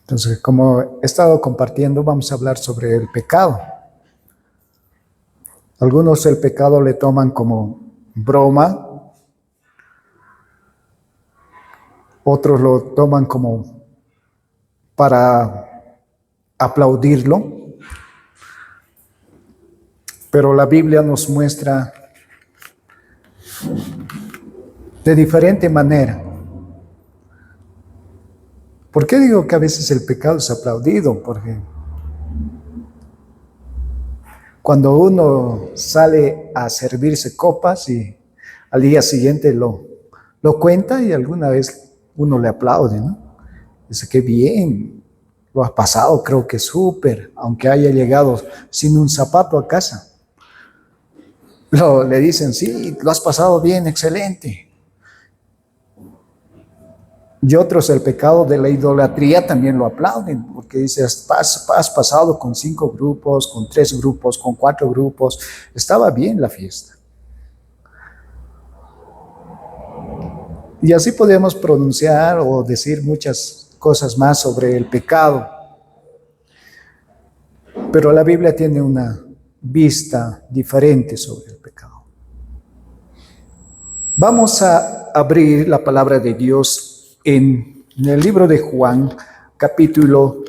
Entonces, como he estado compartiendo, vamos a hablar sobre el pecado. Algunos el pecado le toman como broma, otros lo toman como para aplaudirlo, pero la Biblia nos muestra de diferente manera. ¿Por qué digo que a veces el pecado es aplaudido? Porque cuando uno sale a servirse copas y al día siguiente lo cuenta y alguna vez uno le aplaude, ¿no? Dice, qué bien, lo has pasado, creo que súper, aunque haya llegado sin un zapato a casa. Le dicen, sí, lo has pasado bien, excelente. Y otros el pecado de la idolatría también lo aplauden, porque dice, has pasado con 5 grupos, con 3 grupos, con 4 grupos, estaba bien la fiesta. Y así podemos pronunciar o decir muchas cosas más sobre el pecado. Pero la Biblia tiene una vista diferente sobre el pecado. Vamos a abrir la palabra de Dios en el libro de Juan, capítulo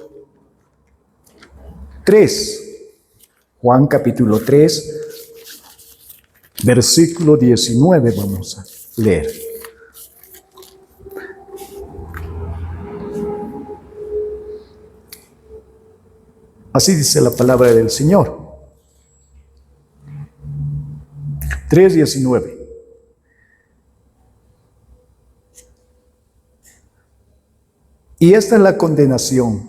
3. Juan capítulo 3, versículo 19 vamos a leer. Así dice la palabra del Señor. 3:19. Y esta es la condenación,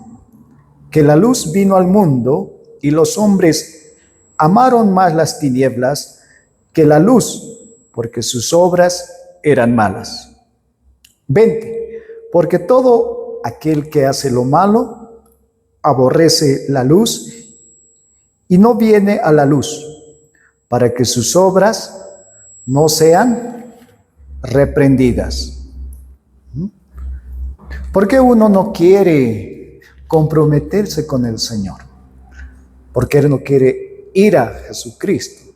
que la luz vino al mundo y los hombres amaron más las tinieblas que la luz, porque sus obras eran malas. 20. Porque todo aquel que hace lo malo aborrece la luz y no viene a la luz, para que sus obras no sean reprendidas. ¿Por qué uno no quiere comprometerse con el Señor? Porque no quiere ir a Jesucristo.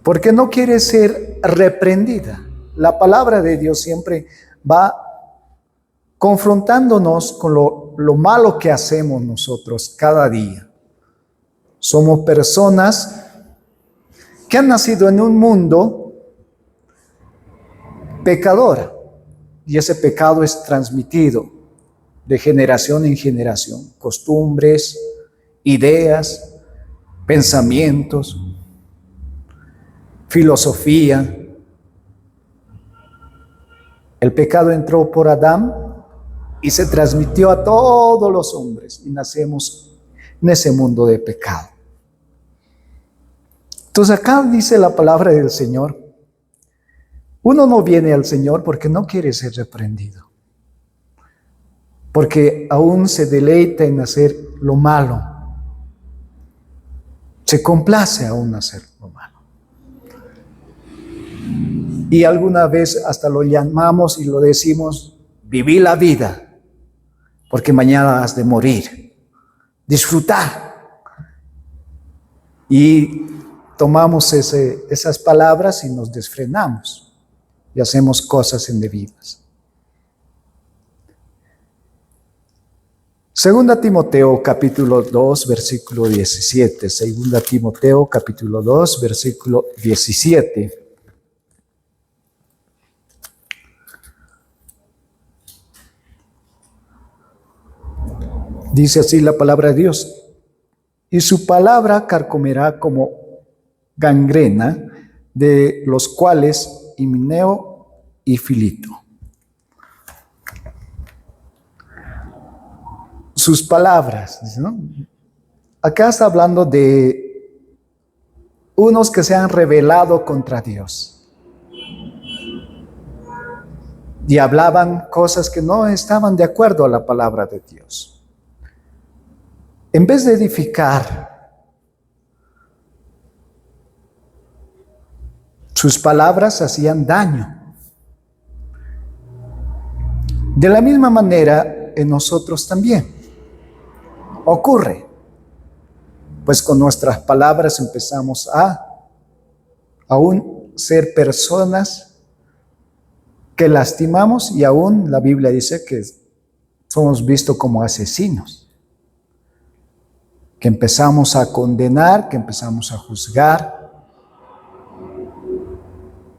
Porque no quiere ser reprendida. La palabra de Dios siempre va confrontándonos con lo malo que hacemos nosotros cada día. Somos personas que han nacido en un mundo pecador. Y ese pecado es transmitido de generación en generación. Costumbres, ideas, pensamientos, filosofía. El pecado entró por Adán y se transmitió a todos los hombres y nacemos en ese mundo de pecado. Entonces acá dice la palabra del Señor, uno no viene al Señor porque no quiere ser reprendido, porque aún se deleita en hacer lo malo, se complace aún hacer lo malo. Y alguna vez hasta lo llamamos y lo decimos, viví la vida, porque mañana has de morir, disfrutar. Y tomamos esas palabras y nos desfrenamos y hacemos cosas indebidas. Segunda Timoteo capítulo 2 versículo 17. Segunda Timoteo capítulo 2 versículo 17. Dice así la palabra de Dios. Y su palabra carcomerá como gangrena, de los cuales Himeneo y Filito. Sus palabras, ¿no? Acá está hablando de unos que se han rebelado contra Dios. Y hablaban cosas que no estaban de acuerdo a la palabra de Dios. En vez de edificar, sus palabras hacían daño. De la misma manera, en nosotros también. Ocurre. Pues con nuestras palabras empezamos a aún ser personas que lastimamos, y aún la Biblia dice que somos vistos como asesinos, que empezamos a condenar, que empezamos a juzgar,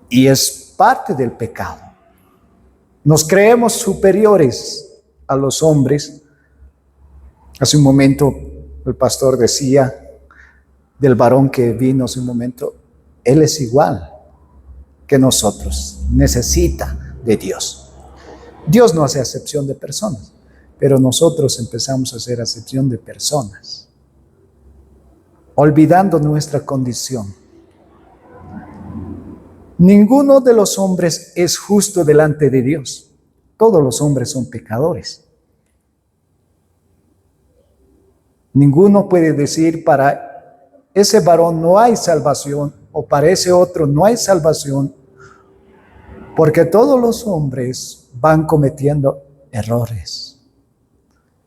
y es parte del pecado. Nos creemos superiores a los hombres. Hace un momento el pastor decía del varón que vino hace un momento, él es igual que nosotros, necesita de Dios. Dios no hace acepción de personas, pero nosotros empezamos a hacer acepción de personas, olvidando nuestra condición. Ninguno de los hombres es justo delante de Dios. Todos los hombres son pecadores. Ninguno puede decir para ese varón no hay salvación o para ese otro no hay salvación, porque todos los hombres van cometiendo errores.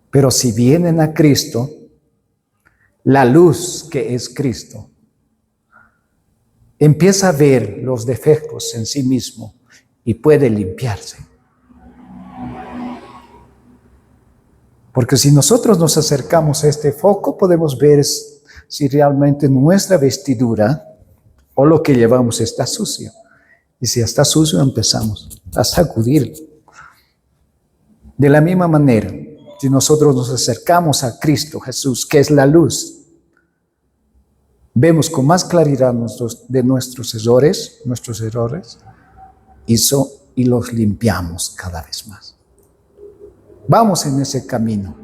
Pero si vienen a Cristo, la luz que es Cristo, empieza a ver los defectos en sí mismo y puede limpiarse. Porque si nosotros nos acercamos a este foco, podemos ver si realmente nuestra vestidura o lo que llevamos está sucio. Y si está sucio, empezamos a sacudir. De la misma manera, si nosotros nos acercamos a Cristo Jesús, que es la luz, vemos con más claridad de nuestros errores, y los limpiamos cada vez más. Vamos en ese camino.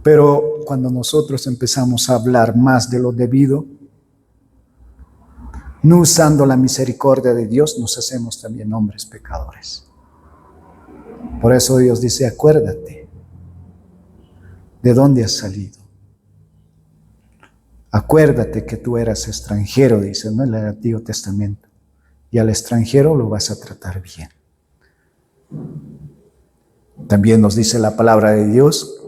Pero cuando nosotros empezamos a hablar más de lo debido, no usando la misericordia de Dios, nos hacemos también hombres pecadores. Por eso Dios dice, acuérdate de dónde has salido. Acuérdate que tú eras extranjero, dice, ¿no?, en el Antiguo Testamento. Y al extranjero lo vas a tratar bien. También nos dice la palabra de Dios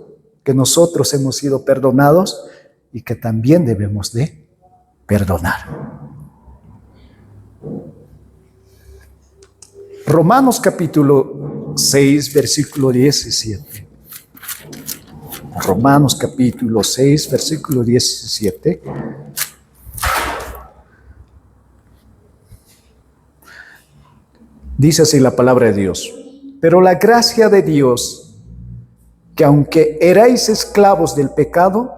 que nosotros hemos sido perdonados y que también debemos de perdonar. Romanos capítulo 6, versículo 17. Romanos capítulo 6, versículo 17. Dice así la palabra de Dios. Pero la gracia de Dios, que aunque erais esclavos del pecado,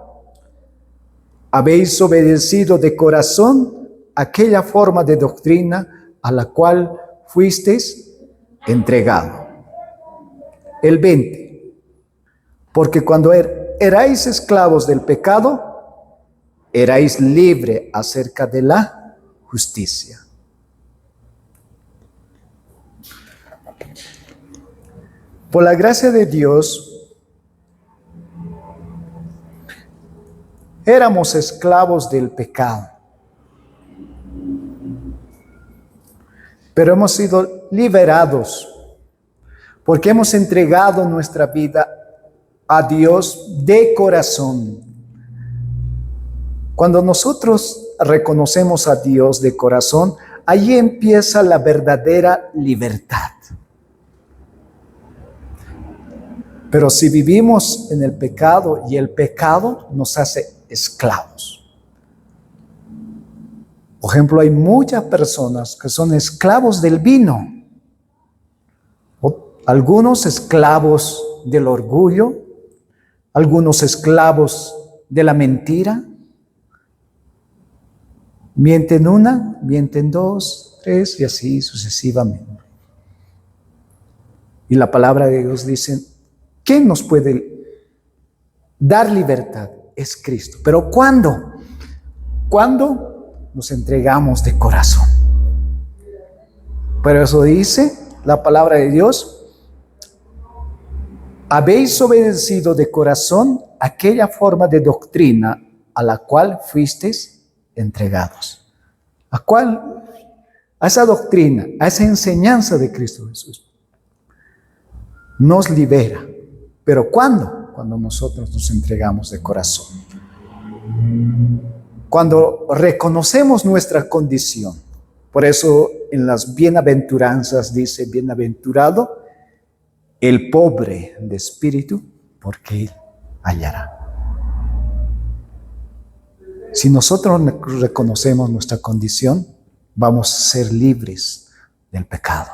habéis obedecido de corazón aquella forma de doctrina a la cual fuisteis entregado. El 20. Porque cuando erais esclavos del pecado, erais libre acerca de la justicia. Por la gracia de Dios, éramos esclavos del pecado, pero hemos sido liberados porque hemos entregado nuestra vida a Dios de corazón. Cuando nosotros reconocemos a Dios de corazón, ahí empieza la verdadera libertad. Pero si vivimos en el pecado y el pecado nos hace esclavos. Por ejemplo, hay muchas personas que son esclavos del vino, algunos esclavos del orgullo, algunos esclavos de la mentira. Mienten una, mienten dos, tres y así sucesivamente. Y la palabra de Dios dice, ¿quién nos puede dar libertad? Es Cristo. ¿Pero cuándo? ¿Cuándo nos entregamos de corazón? Por eso dice la palabra de Dios, habéis obedecido de corazón aquella forma de doctrina a la cual fuisteis entregados. ¿A cuál? A esa doctrina, a esa enseñanza de Cristo Jesús. nos libera. ¿Pero cuándo? Cuando nosotros nos entregamos de corazón. Cuando reconocemos nuestra condición. Por eso en las bienaventuranzas dice, bienaventurado el pobre de espíritu, porque él hallará. Si nosotros reconocemos nuestra condición, vamos a ser libres del pecado,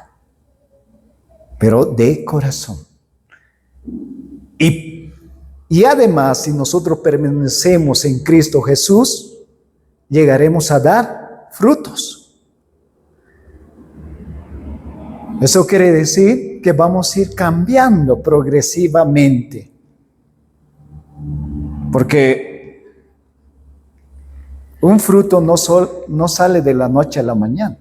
pero de corazón. Y además, si nosotros permanecemos en Cristo Jesús, llegaremos a dar frutos. Eso quiere decir que vamos a ir cambiando progresivamente. Porque un fruto no sale de la noche a la mañana.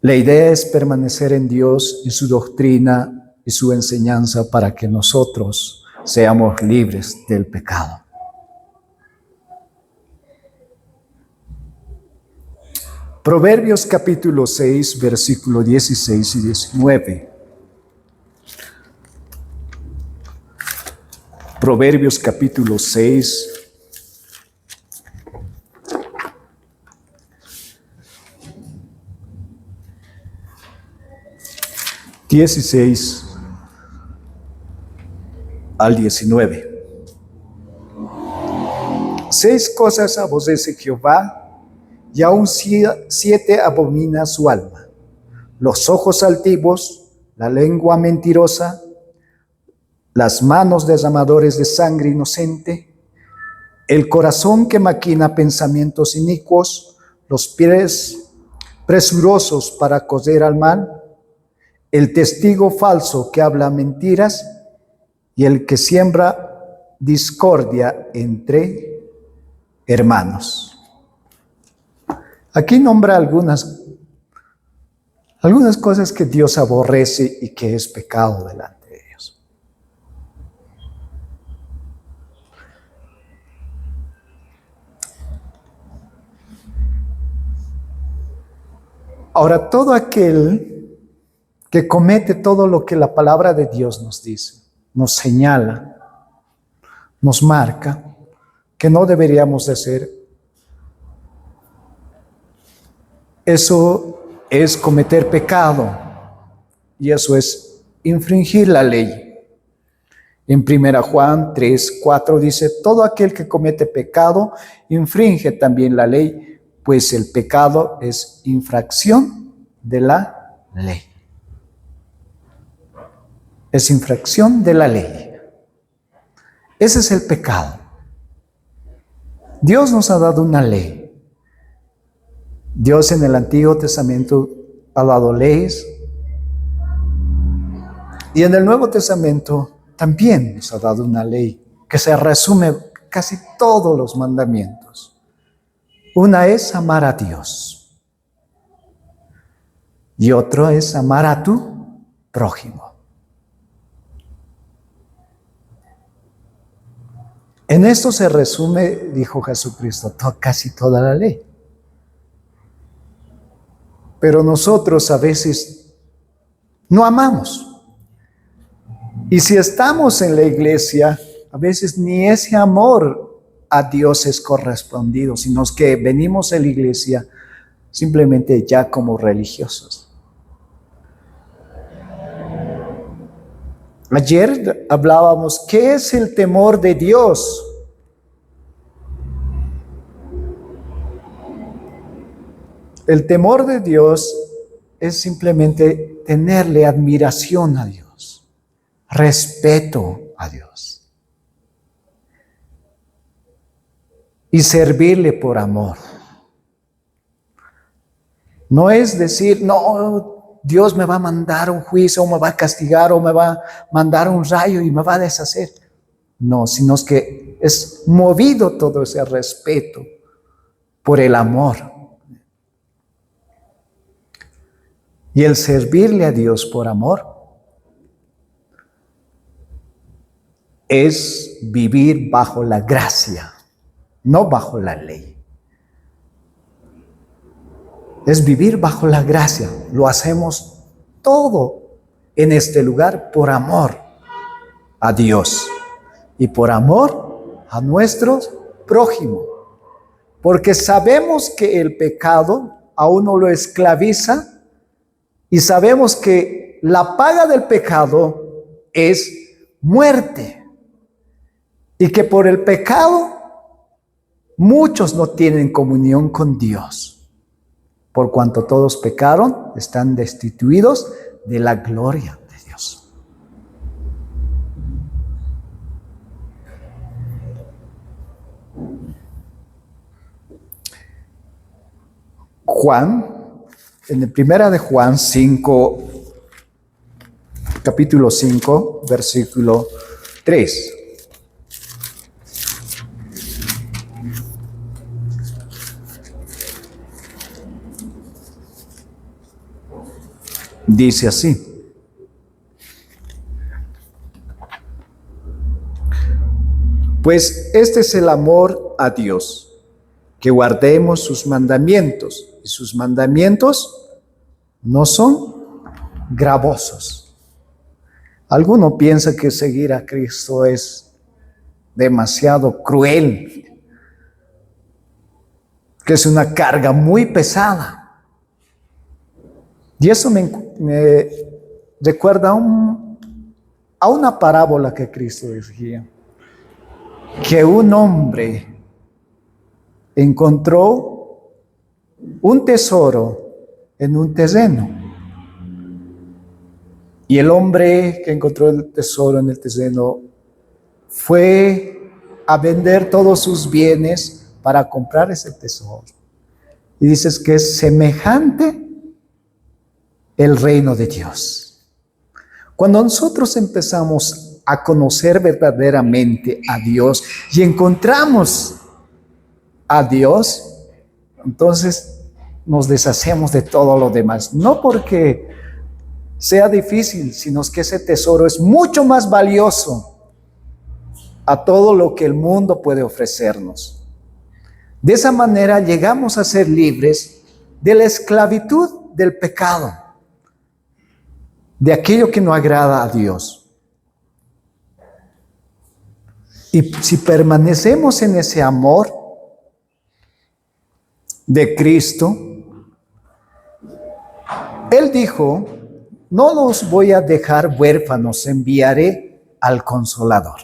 La idea es permanecer en Dios y su doctrina y su enseñanza para que nosotros seamos libres del pecado. Proverbios capítulo 6, versículo 16 y 19. Proverbios capítulo 6, (16 al 19). 6 cosas aborrece Jehová, y aún 7 abomina su alma: los ojos altivos, la lengua mentirosa, las manos derramadores de sangre inocente, el corazón que maquina pensamientos inicuos, los pies presurosos para correr al mal, el testigo falso que habla mentiras y el que siembra discordia entre hermanos. Aquí nombra algunas cosas que Dios aborrece y que es pecado delante de Dios. Ahora, todo aquel que comete todo lo que la palabra de Dios nos dice, nos señala, nos marca, que no deberíamos de hacer, eso es cometer pecado, y eso es infringir la ley. En 1 Juan 3, 4 dice, todo aquel que comete pecado infringe también la ley, pues el pecado es infracción de la ley. Es infracción de la ley. Ese es el pecado. Dios nos ha dado una ley. Dios en el Antiguo Testamento ha dado leyes, y en el Nuevo Testamento también nos ha dado una ley que se resume casi todos los mandamientos. Una es amar a Dios y otro es amar a tu prójimo. En esto se resume, dijo Jesucristo, casi toda la ley. Pero nosotros a veces no amamos. Y si estamos en la iglesia, a veces ni ese amor a Dios es correspondido, sino que venimos a la iglesia simplemente ya como religiosos. Ayer hablábamos, ¿qué es el temor de Dios? El temor de Dios es simplemente tenerle admiración a Dios, respeto a Dios y servirle por amor. No es decir, no, Dios me va a mandar un juicio, o me va a castigar, o me va a mandar un rayo y me va a deshacer. No, sino que es movido todo ese respeto por el amor. Y el servirle a Dios por amor es vivir bajo la gracia, no bajo la ley. es vivir bajo la gracia. Lo hacemos todo en este lugar por amor a Dios y por amor a nuestros prójimos. Porque sabemos que el pecado a uno lo esclaviza y sabemos que la paga del pecado es muerte. Y que por el pecado muchos no tienen comunión con Dios. Por cuanto todos pecaron, están destituidos de la gloria de Dios. Juan, en el primera de Juan 5, capítulo 5, versículo 3. Dice así: pues este es el amor a Dios, que guardemos sus mandamientos, y sus mandamientos no son gravosos. Alguno piensa que seguir a Cristo es demasiado cruel, que es una carga muy pesada. Y eso me recuerda a una parábola que Cristo decía, que un hombre encontró un tesoro en un terreno. Y el hombre que encontró el tesoro en el terreno fue a vender todos sus bienes para comprar ese tesoro. Y dices que es semejante el reino de Dios. Cuando nosotros empezamos a conocer verdaderamente a Dios y encontramos a Dios, entonces nos deshacemos de todo lo demás. No porque sea difícil, sino que ese tesoro es mucho más valioso a todo lo que el mundo puede ofrecernos. De esa manera llegamos a ser libres de la esclavitud del pecado, de aquello que no agrada a Dios. Y si permanecemos en ese amor de Cristo, Él dijo: no los voy a dejar huérfanos, enviaré al Consolador.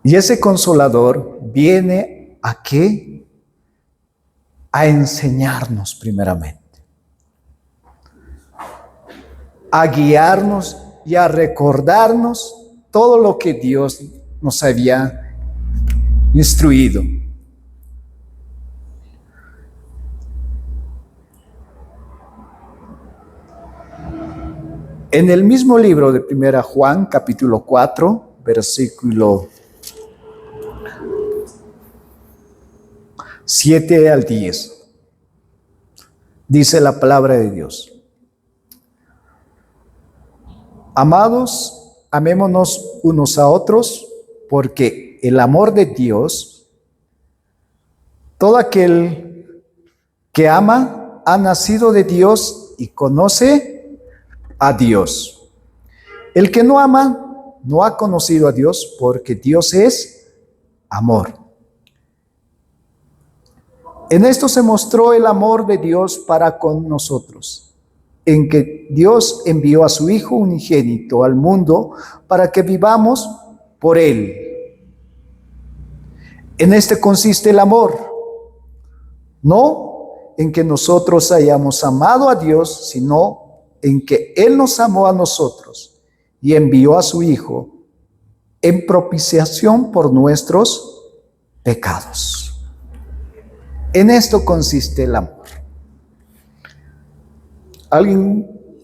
Y ese Consolador viene ¿a qué? A enseñarnos primeramente, a guiarnos y a recordarnos todo lo que Dios nos había instruido. En el mismo libro de 1 Juan, capítulo 4, versículo 7 al 10, dice la palabra de Dios: amados, amémonos unos a otros, porque el amor de Dios, todo aquel que ama ha nacido de Dios y conoce a Dios. El que no ama no ha conocido a Dios, porque Dios es amor. En esto se mostró el amor de Dios para con nosotros, en que Dios envió a su Hijo unigénito al mundo para que vivamos por Él. En este consiste el amor, no en que nosotros hayamos amado a Dios, sino en que Él nos amó a nosotros y envió a su Hijo en propiciación por nuestros pecados. En esto consiste el amor.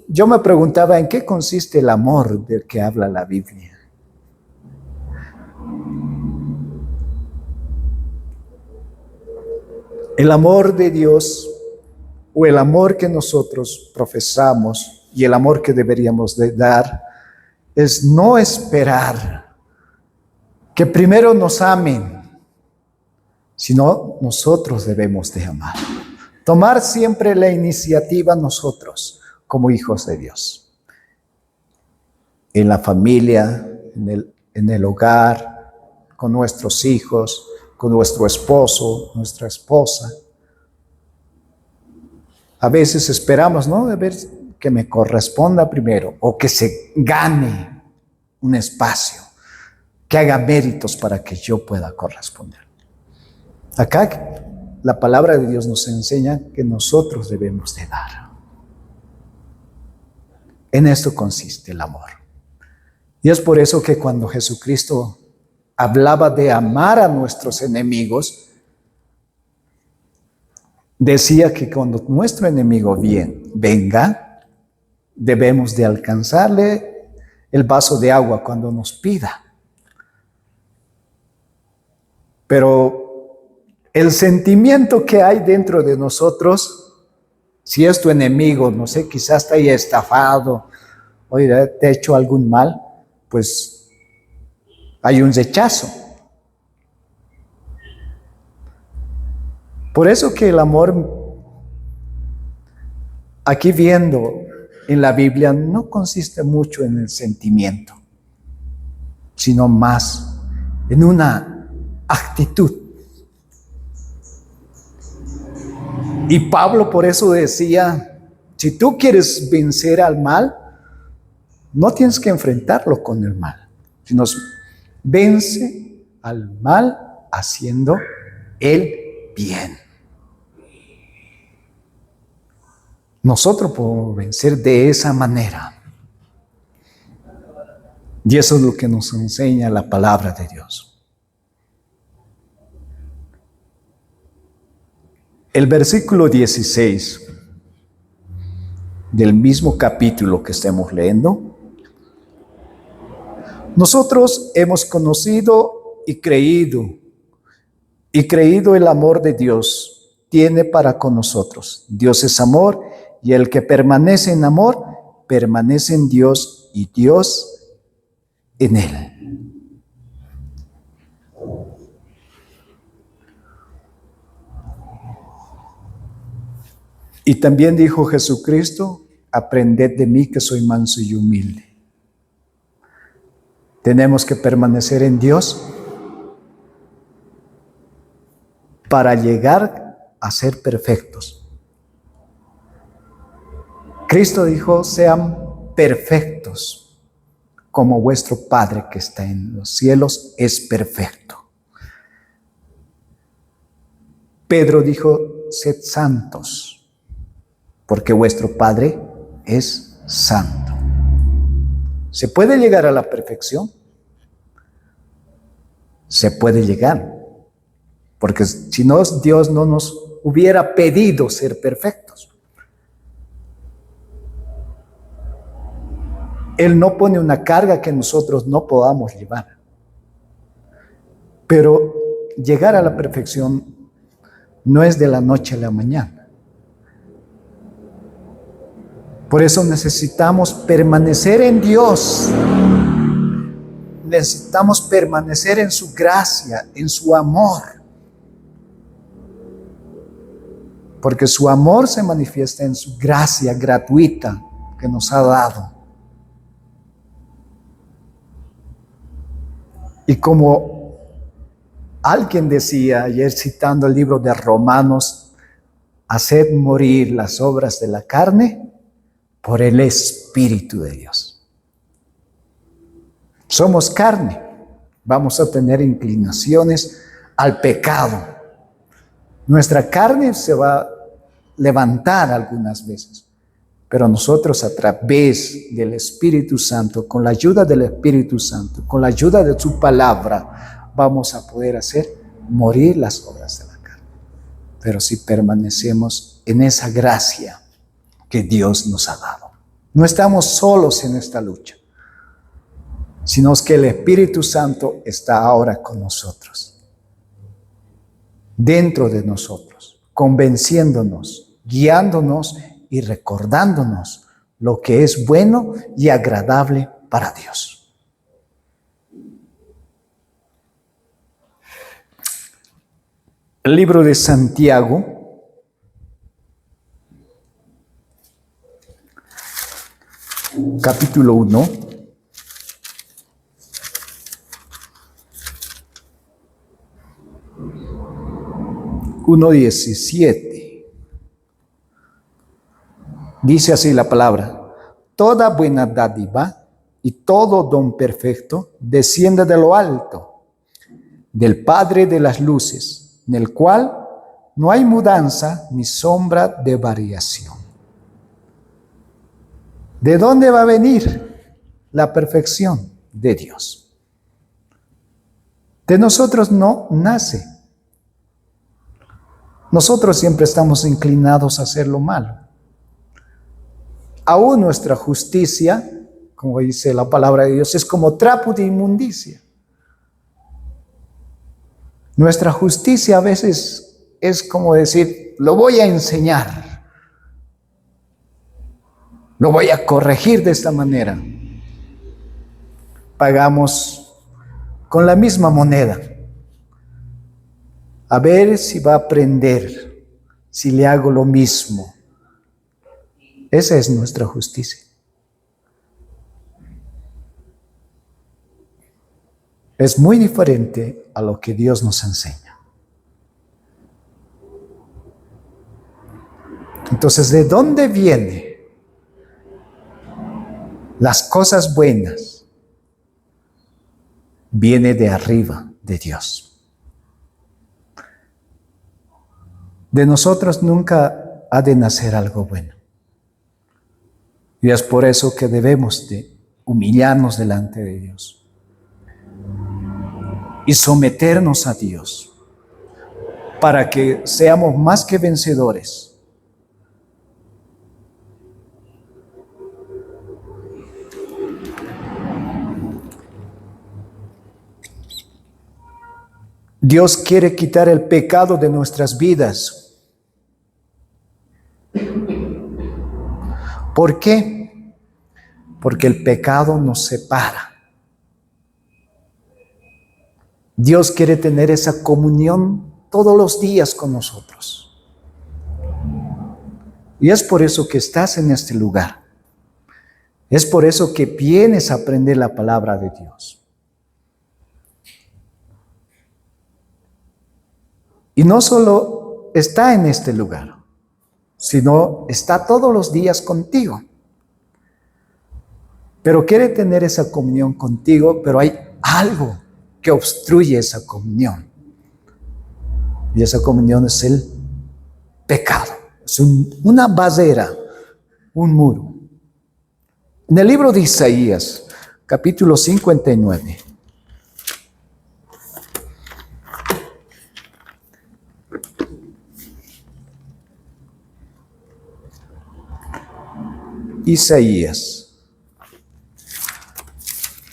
Yo me preguntaba en qué consiste el amor del que habla la Biblia. El amor de Dios, o el amor que nosotros profesamos y el amor que deberíamos de dar, es no esperar que primero nos amen, sino nosotros debemos de amar. Tomar siempre la iniciativa nosotros como hijos de Dios. En la familia, en el hogar, con nuestros hijos, con nuestro esposo, nuestra esposa. A veces esperamos, ¿no? A ver, que me corresponda primero o que se gane un espacio, que haga méritos para que yo pueda corresponder. Acá la palabra de Dios nos enseña que nosotros debemos de dar. En esto consiste el amor. Y es por eso que cuando Jesucristo hablaba de amar a nuestros enemigos, decía que cuando nuestro enemigo venga, debemos de alcanzarle el vaso de agua cuando nos pida. Pero el sentimiento que hay dentro de nosotros, si es tu enemigo, no sé, quizás te haya estafado, oye, te ha hecho algún mal, pues hay un rechazo. Por eso que el amor, aquí viendo en la Biblia, no consiste mucho en el sentimiento, sino más en una actitud. Y Pablo por eso decía, si tú quieres vencer al mal, no tienes que enfrentarlo con el mal, sino vence al mal haciendo el bien. Nosotros podemos vencer de esa manera. Y eso es lo que nos enseña la palabra de Dios. El versículo 16 del mismo capítulo que estemos leyendo. Nosotros hemos conocido y creído el amor de Dios tiene para con nosotros. Dios es amor y el que permanece en amor, permanece en Dios y Dios en él. Y también dijo Jesucristo, aprended de mí que soy manso y humilde. Tenemos que permanecer en Dios para llegar a ser perfectos. Cristo dijo, sean perfectos, como vuestro Padre que está en los cielos es perfecto. Pedro dijo, sed santos, porque vuestro Padre es santo. ¿Se puede llegar a la perfección? Se puede llegar, porque si no, Dios no nos hubiera pedido ser perfectos. Él no pone una carga que nosotros no podamos llevar. Pero llegar a la perfección no es de la noche a la mañana. Por eso necesitamos permanecer en Dios. Necesitamos permanecer en su gracia, en su amor. Porque su amor se manifiesta en su gracia gratuita que nos ha dado. Y como alguien decía ayer citando el libro de Romanos, haced morir las obras de la carne por el Espíritu de Dios. Somos carne, vamos a tener inclinaciones al pecado. Nuestra carne se va a levantar algunas veces, pero nosotros a través del Espíritu Santo, con la ayuda del Espíritu Santo, con la ayuda de su palabra, vamos a poder hacer morir las obras de la carne. Pero si permanecemos en esa gracia que Dios nos ha dado. No estamos solos en esta lucha, sino que el Espíritu Santo está ahora con nosotros, dentro de nosotros, convenciéndonos, guiándonos y recordándonos lo que es bueno y agradable para Dios. El libro de Santiago, capítulo 1. Uno 17. Dice así la palabra: toda buena dádiva y todo don perfecto desciende de lo alto, del Padre de las luces, en el cual no hay mudanza ni sombra de variación. ¿De dónde va a venir la perfección? De Dios. De nosotros no nace. Nosotros siempre estamos inclinados a hacer lo malo. Aún nuestra justicia, como dice la palabra de Dios, es como trapo de inmundicia. Nuestra justicia a veces es como decir, lo voy a enseñar, lo voy a corregir de esta manera. Pagamos con la misma moneda. A ver si va a aprender, si le hago lo mismo. Esa es nuestra justicia. Es muy diferente a lo que Dios nos enseña. Entonces, ¿de dónde vienen las cosas buenas? Viene de arriba, de Dios. De nosotros nunca ha de nacer algo bueno. Y es por eso que debemos de humillarnos delante de Dios y someternos a Dios para que seamos más que vencedores. Dios quiere quitar el pecado de nuestras vidas. ¿Por qué? Porque el pecado nos separa. Dios quiere tener esa comunión todos los días con nosotros. Y es por eso que estás en este lugar. Es por eso que vienes a aprender la palabra de Dios. Y no solo está en este lugar, sino está todos los días contigo. Pero quiere tener esa comunión contigo, pero hay algo que obstruye esa comunión. Y esa comunión es el pecado. Es una barrera, un muro. En el libro de Isaías, capítulo 59. Isaías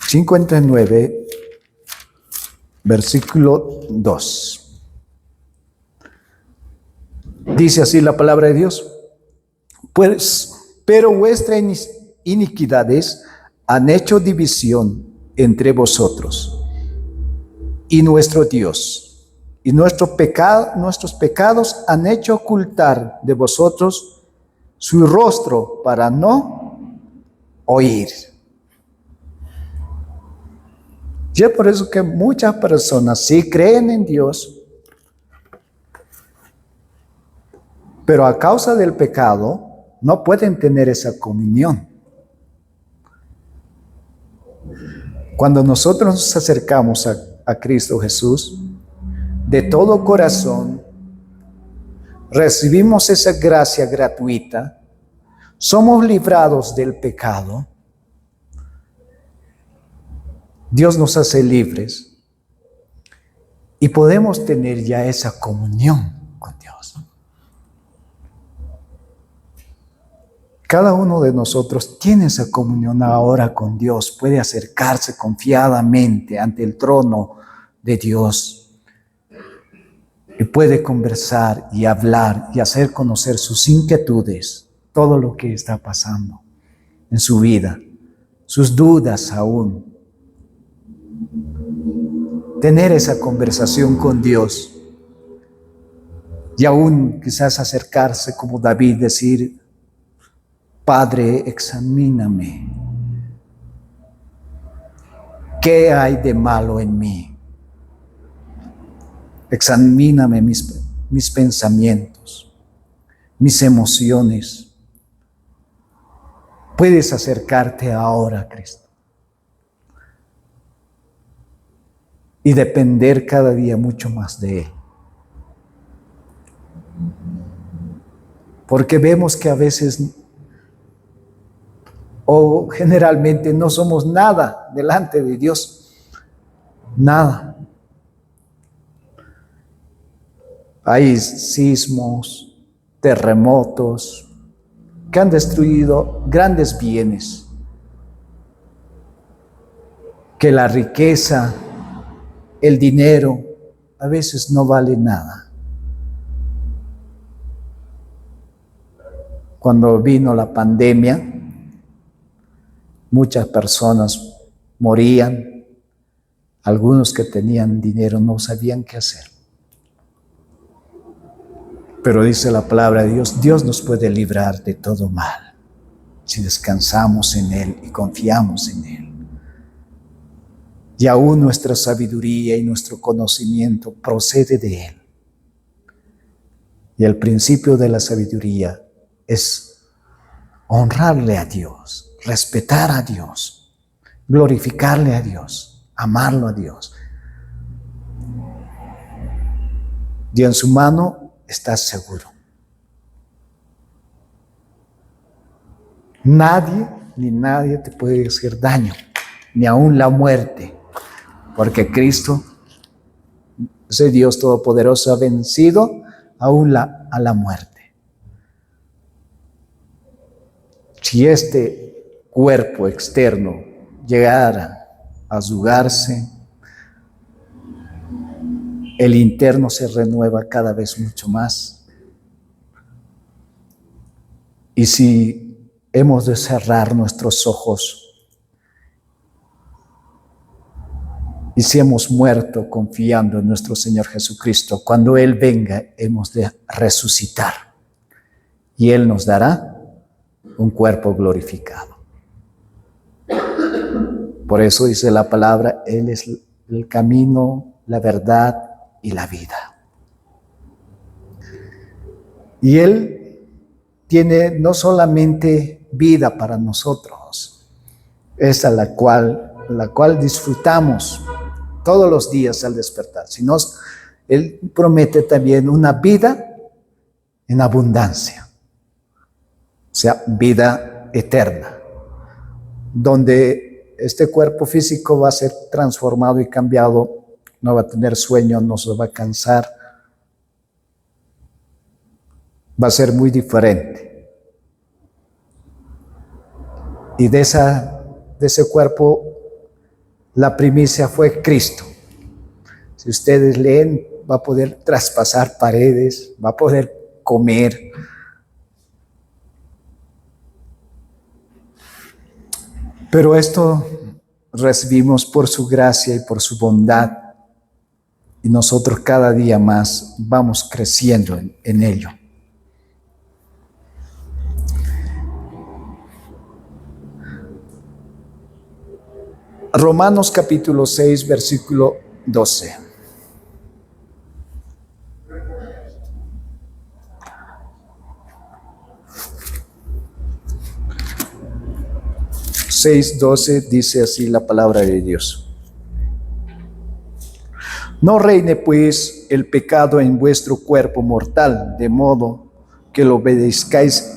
59, versículo 2. Dice así la palabra de Dios: pero vuestras iniquidades han hecho división entre vosotros y nuestro Dios, y nuestros pecados han hecho ocultar de vosotros su rostro para no oír. Y es por eso que muchas personas sí creen en Dios, pero a causa del pecado no pueden tener esa comunión. Cuando nosotros nos acercamos a Cristo Jesús, de todo corazón, recibimos esa gracia gratuita, somos librados del pecado, Dios nos hace libres y podemos tener ya esa comunión con Dios. Cada uno de nosotros tiene esa comunión ahora con Dios, puede acercarse confiadamente ante el trono de Dios. Y puede conversar y hablar y hacer conocer sus inquietudes, todo lo que está pasando en su vida, sus dudas aún. Tener esa conversación con Dios y aún quizás acercarse como David, decir: Padre, examíname. ¿Qué hay de malo en mí? Examíname mis pensamientos, mis emociones. Puedes acercarte ahora a Cristo y depender cada día mucho más de Él. Porque vemos que a veces o generalmente no somos nada delante de Dios. Nada. Hay sismos, terremotos que han destruido grandes bienes, que la riqueza, el dinero, a veces no vale nada. Cuando vino la pandemia, muchas personas morían, algunos que tenían dinero no sabían qué hacer. Pero dice la palabra de Dios, Dios nos puede librar de todo mal, si descansamos en Él y confiamos en Él. Y aún nuestra sabiduría y nuestro conocimiento procede de Él. Y el principio de la sabiduría es honrarle a Dios, respetar a Dios, glorificarle a Dios, amarlo a Dios. Y en su mano estás seguro. Nadie ni nadie te puede hacer daño, ni aun la muerte, porque Cristo, ese Dios Todopoderoso, ha vencido aún a la muerte. Si este cuerpo externo llegara a sugarse, el interno se renueva cada vez mucho más. Y si hemos de cerrar nuestros ojos, y si hemos muerto confiando en nuestro Señor Jesucristo, cuando Él venga hemos de resucitar y Él nos dará un cuerpo glorificado. Por eso dice la palabra, Él es el camino, la verdad y la vida. Y Él tiene no solamente vida para nosotros, esa la cual disfrutamos todos los días al despertar, sino Él promete también una vida en abundancia, o sea, vida eterna, donde este cuerpo físico va a ser transformado y cambiado, no va a tener sueño, no se va a cansar, va a ser muy diferente. Y de ese cuerpo, la primicia fue Cristo. Si ustedes leen, va a poder traspasar paredes, va a poder comer. Pero esto recibimos por su gracia y por su bondad. Y nosotros cada día más vamos creciendo en ello. Romanos capítulo 6, versículo 12. Dice así la palabra de Dios. No reine pues el pecado en vuestro cuerpo mortal, de modo que lo obedezcáis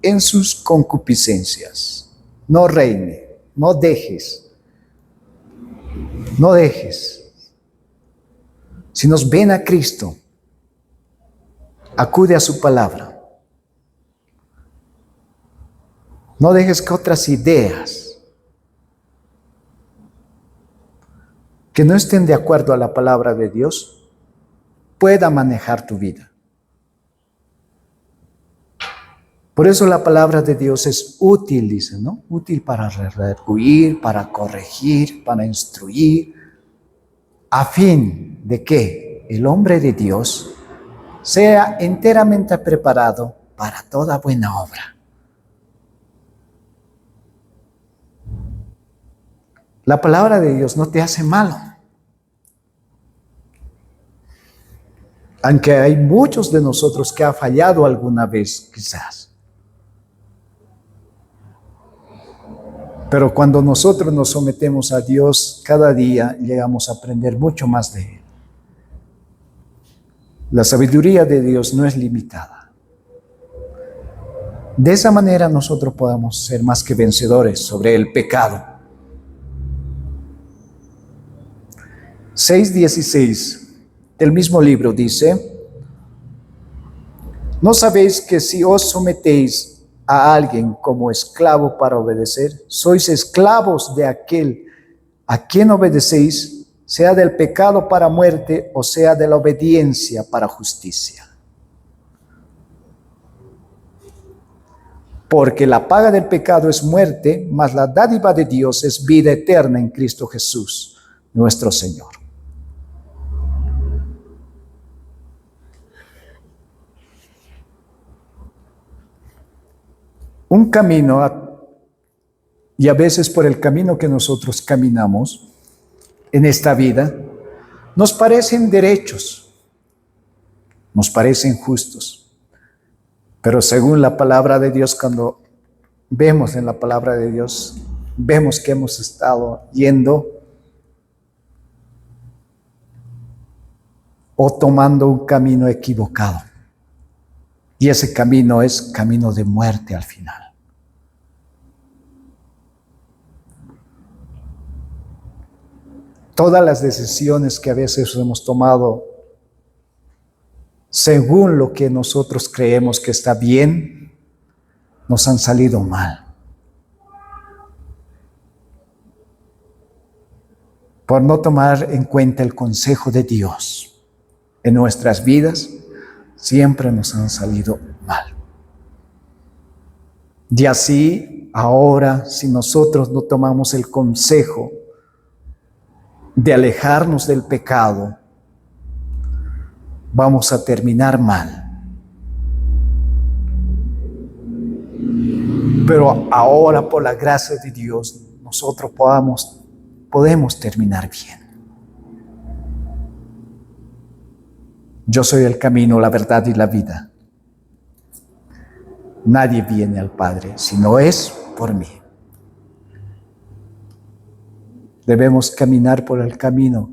en sus concupiscencias. No reine, no dejes. Si nos ven a Cristo, acude a su palabra. No dejes que otras ideas que no estén de acuerdo a la palabra de Dios puedan manejar tu vida. Por eso la palabra de Dios es útil, dice, ¿no? Útil para redarguir, para corregir, para instruir, a fin de que el hombre de Dios sea enteramente preparado para toda buena obra. La palabra de Dios no te hace malo. Aunque hay muchos de nosotros que ha fallado alguna vez, quizás. Pero cuando nosotros nos sometemos a Dios, cada día llegamos a aprender mucho más de Él. La sabiduría de Dios no es limitada. De esa manera nosotros podamos ser más que vencedores sobre el pecado. 6:16 del mismo libro dice: ¿no sabéis que si os sometéis a alguien como esclavo para obedecer, sois esclavos de aquel a quien obedecéis, sea del pecado para muerte o sea de la obediencia para justicia? Porque la paga del pecado es muerte, mas la dádiva de Dios es vida eterna en Cristo Jesús, nuestro Señor. Un camino, y a veces por el camino que nosotros caminamos en esta vida, nos parecen derechos, nos parecen justos. Pero según la palabra de Dios, cuando vemos en la palabra de Dios, vemos que hemos estado yendo o tomando un camino equivocado. Y ese camino es camino de muerte al final. Todas las decisiones que a veces hemos tomado según lo que nosotros creemos que está bien, nos han salido mal. Por no tomar en cuenta el consejo de Dios en nuestras vidas, siempre nos han salido mal. Y así, ahora, si nosotros no tomamos el consejo de alejarnos del pecado, vamos a terminar mal. Pero ahora, por la gracia de Dios, nosotros podemos terminar bien. Yo soy el camino, la verdad y la vida. Nadie viene al Padre si no es por mí. Debemos caminar por el camino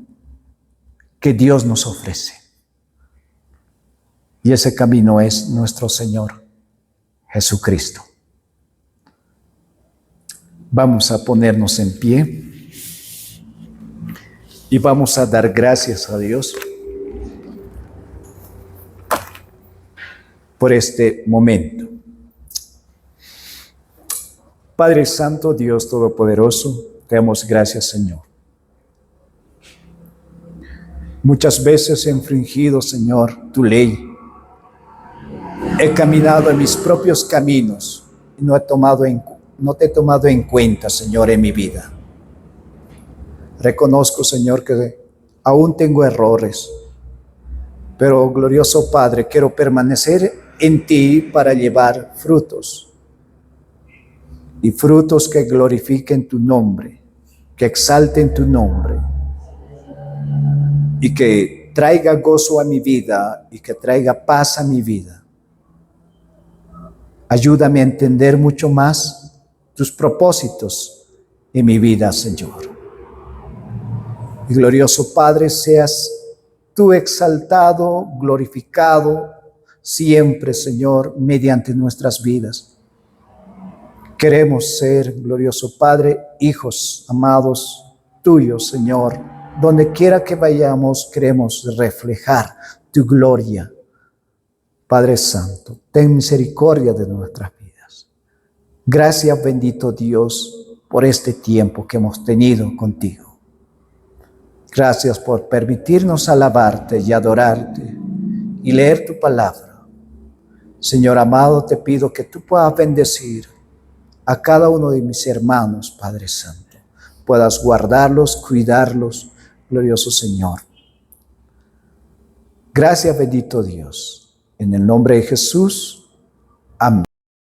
que Dios nos ofrece. Y ese camino es nuestro Señor Jesucristo. Vamos a ponernos en pie y vamos a dar gracias a Dios por este momento. Padre Santo, Dios Todopoderoso, te damos gracias, Señor. Muchas veces he infringido, Señor, tu ley. He caminado en mis propios caminos y no te he tomado en cuenta, Señor, en mi vida. Reconozco, Señor, que aún tengo errores, pero, glorioso Padre, quiero permanecer en ti para llevar frutos, y frutos que glorifiquen tu nombre, que exalten tu nombre, y que traiga gozo a mi vida y que traiga paz a mi vida. Ayúdame a entender mucho más tus propósitos en mi vida, Señor. Y glorioso Padre, seas tú exaltado, glorificado siempre, Señor, mediante nuestras vidas. Queremos ser, glorioso Padre, hijos amados tuyos, Señor. Donde quiera que vayamos, queremos reflejar tu gloria. Padre Santo, ten misericordia de nuestras vidas. Gracias, bendito Dios, por este tiempo que hemos tenido contigo. Gracias por permitirnos alabarte y adorarte y leer tu palabra. Señor amado, te pido que tú puedas bendecir a cada uno de mis hermanos, Padre Santo. Puedas guardarlos, cuidarlos, glorioso Señor. Gracias, bendito Dios. En el nombre de Jesús. Amén.